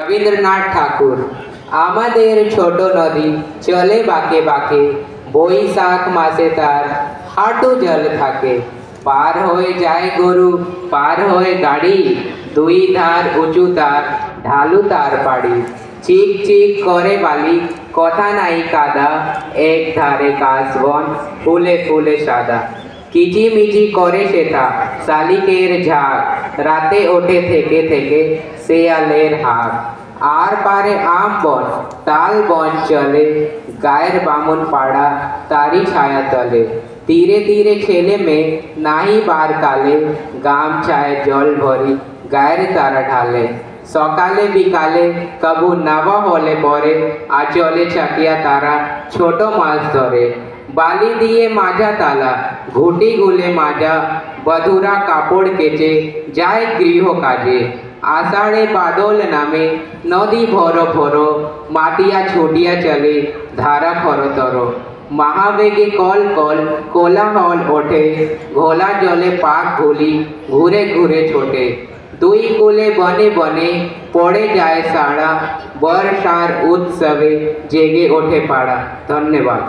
রবীন্দ্রনাথ ঠাকুর। আমাদের ছোট নদী চলে বাঁকে বাঁকে, বৈশাখ মাসে তার হাঁটু জল থাকে। পার হয়ে যায় গরু, পার হয়ে গাড়ি, দুই ধার উঁচু তার, ঢালু তার পাড়ি। চিক চিক করে বালি, কথা নাই কাদা, এক ধারে কাশবন, ফুলে ফুলে সাদা। কিচিমিচি করে সেথা শালিকের ঝাঁক, রাতে ওঠে থেকে থেকে শেয়ালের হাঁক। আর পারে আম বন, তাল বন চলে, গায়ের বামুন পাড়া তারি ছায়া তলে। তীরে তীরে ছেলে মেয়ে নাহি বার কালে, গামছায় জল ভরি গায়ের তারা ঢালে। সকালে বিকালে কবু নাবা হলে পরে, আঁচলে চাকিয়া তারা ছোট মাছ ধরে। বালি দিয়ে মাজা তালা, ঘুটি গুলে মাজা, বধুরা কাপড় কেচে যায় গৃহ কাজে। আষাঢ়ে বাদল নামে নদী ভরো ভরো, মাতিয়া ছুটিয়া চলে ধারা খরতর। মহাবেগে কল কল কোলাহল ওঠে, ঘোলা জলে পাক ঘুলি ঘুরে ঘুরে ছোটে। দুই কূলে বনে বনে পড়ে যায় সাড়া, বর্ষার উৎসবে জেগে ওঠে পাড়া। ধন্যবাদ।